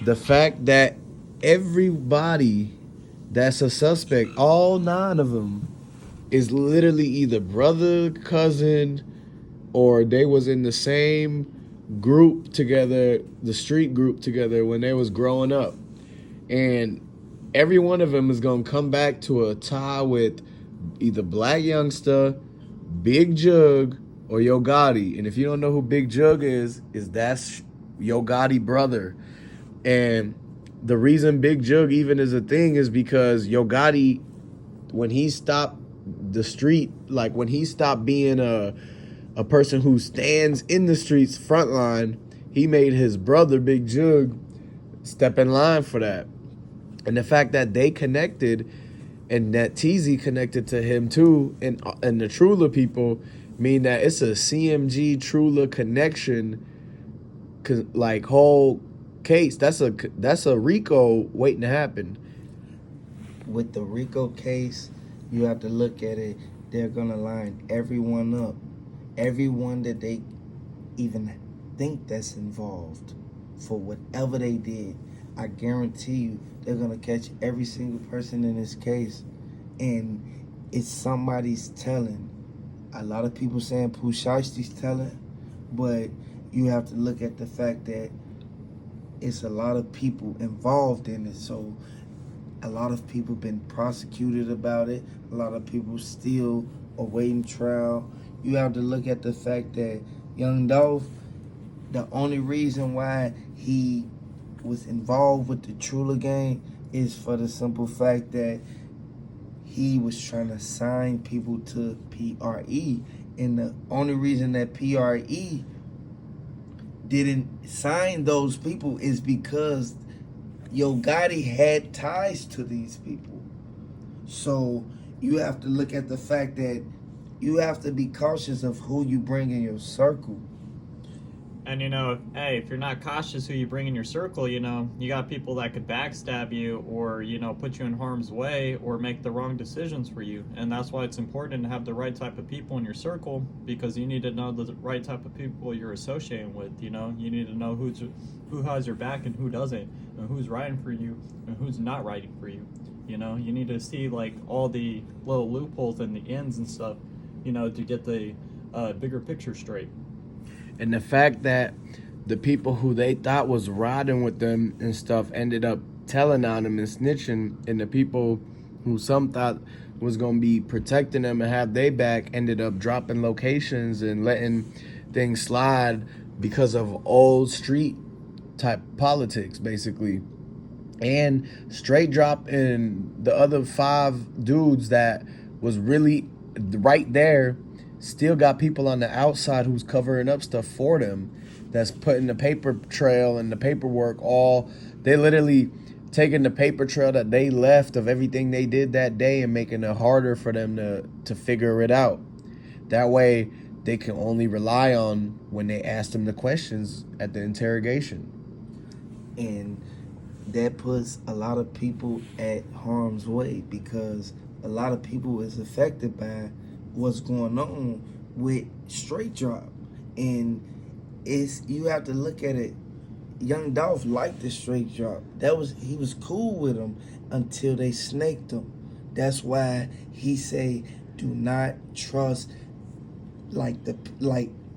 The fact that everybody that's a suspect, all 9 of them, is literally either brother, cousin, or they was in the same group together, the street group together when they was growing up. And every one of them is going to come back to a tie with either Black Youngsta, Big Jug, or Yo Gotti. And if you don't know who Big Jug is that's Yo Gotti brother. And the reason Big Jug even is a thing is because Yo Gotti, when he stopped the street, like when he stopped being a person who stands in the streets front line, he made his brother Big Jug step in line for that. And the fact that they connected and that TZ connected to him too, and the Trula people, mean that it's a CMG Trula connection, like whole case. That's a RICO waiting to happen. With the RICO case, you have to look at it. They're gonna line everyone up, everyone that they even think that's involved for whatever they did. I guarantee you, they're gonna catch every single person in this case, and it's somebody's telling. A lot of people saying Pooh Shiesty's telling, but you have to look at the fact that it's a lot of people involved in it. So a lot of people been prosecuted about it. A lot of people still awaiting trial. You have to look at the fact that young Dolph, the only reason why he was involved with the Trula gang is for the simple fact that he was trying to sign people to PRE. And the only reason that PRE didn't sign those people is because Yo Gotti had ties to these people. So you have to look at the fact that you have to be cautious of who you bring in your circle. And hey, if you're not cautious who you bring in your circle, you got people that could backstab you or, put you in harm's way or make the wrong decisions for you. And that's why it's important to have the right type of people in your circle, because you need to know the right type of people you're associating with. You need to know who has your back and who doesn't, and who's riding for you and who's not riding for you. You need to see like all the little loopholes and the ends and stuff, to get the bigger picture straight. And the fact that the people who they thought was riding with them and stuff ended up telling on them and snitching, and the people who some thought was going to be protecting them and have their back ended up dropping locations and letting things slide because of old street type politics, basically. And straight drop in the other 5 dudes that was really right there, still got people on the outside who's covering up stuff for them, that's putting the paper trail and the paperwork all. They literally taking the paper trail that they left of everything they did that day and making it harder for them to figure it out. That way they can only rely on when they ask them the questions at the interrogation. And that puts a lot of people at harm's way, because a lot of people is affected by what's going on with straight drop. And you have to look at it. Young Dolph liked the straight drop. He was cool with him until they snaked him. That's why he say do not trust like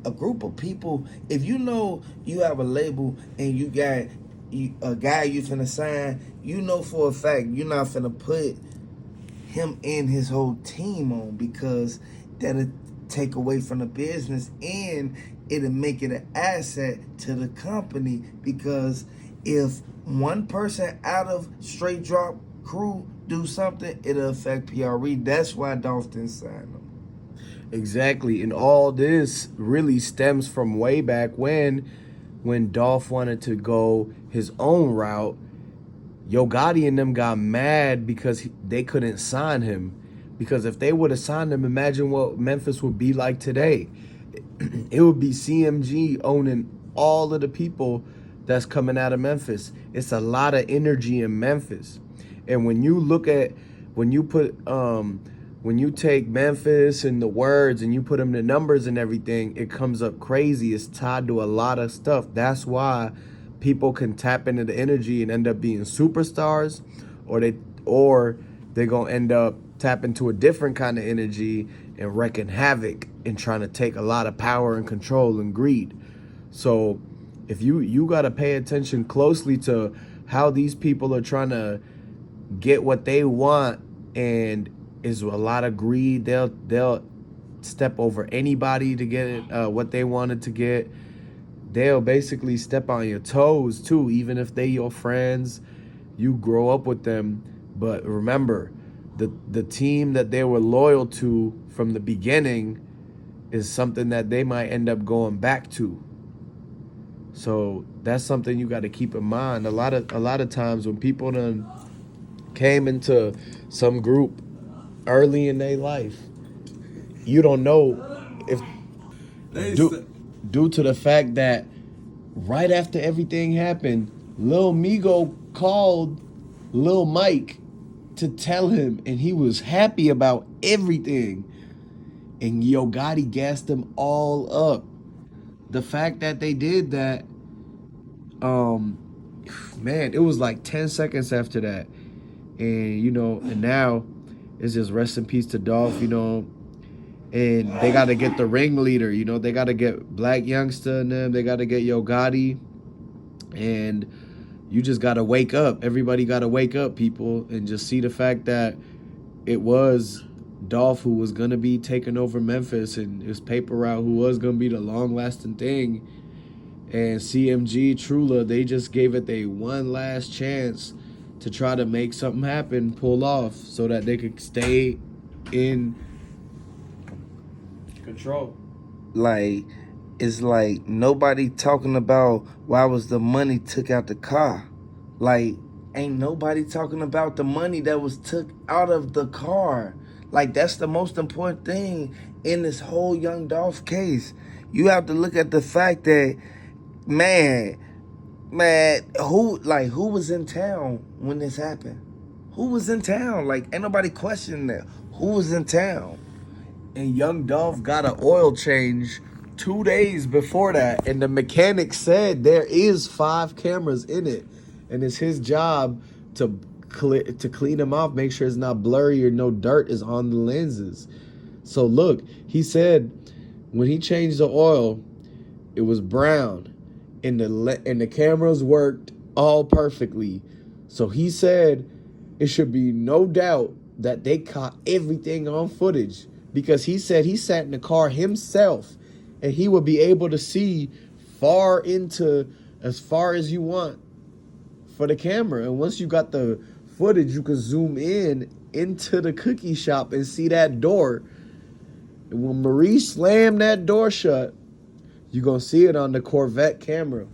a group of people. If you know you have a label and you got a guy you finna sign, you know for a fact you're not finna put him and his whole team on, because that'll take away from the business and it'll make it an asset to the company. Because if one person out of straight drop crew do something, it'll affect PRE. That's why Dolph didn't sign them. Exactly. And all this really stems from way back when Dolph wanted to go his own route. Yo Gotti and them got mad because they couldn't sign him. Because if they would have signed him, imagine what Memphis would be like today. It would be CMG owning all of the people that's coming out of Memphis. It's a lot of energy in Memphis. And when you take Memphis and the words and you put them to numbers and everything, it comes up crazy. It's tied to a lot of stuff. That's why people can tap into the energy and end up being superstars, or they're gonna end up tapping into a different kind of energy and wreaking havoc and trying to take a lot of power and control and greed. So if you gotta pay attention closely to how these people are trying to get what they want, and is a lot of greed. They'll step over anybody to get it, what they wanted to get. They'll basically step on your toes too, even if they your friends. You grow up with them, but remember, the team that they were loyal to from the beginning is something that they might end up going back to. So that's something you got to keep in mind. A lot of times when people done came into some group early in their life, you don't know if due to the fact that right after everything happened, Lil Migo called Lil Mike to tell him, and he was happy about everything. And Yo Gotti gassed them all up. The fact that they did that, man, it was like 10 seconds after that. And, and now it's just rest in peace to Dolph, and they got to get the ringleader, they got to get Blac Youngsta and them, they got to get Yo Gotti, and you just got to wake up. Everybody got to wake up, people, and just see the fact that it was Dolph who was going to be taking over Memphis, and his paper route who was going to be the long-lasting thing, and CMG, Trula, they just gave it a one last chance to try to make something happen, pull off, so that they could stay in control. Like, it's like nobody talking about why was the money took out the car. Like, ain't nobody talking about the money that was took out of the car. Like, that's the most important thing in this whole Young Dolph case. You have to look at the fact that, man, who was in town when this happened? Who was in town? Like, ain't nobody questioning that. Who was in town? And Young Dolph got an oil change 2 days before that, and the mechanic said there is 5 cameras in it, and it's his job to clean them off, make sure it's not blurry or no dirt is on the lenses. So look, he said when he changed the oil, it was brown, and the cameras worked all perfectly. So he said it should be no doubt that they caught everything on footage, because he said he sat in the car himself and he would be able to see as far as you want for the camera. And once you got the footage, you can zoom in into the cookie shop and see that door. And when Marie slammed that door shut, you're going to see it on the Corvette camera.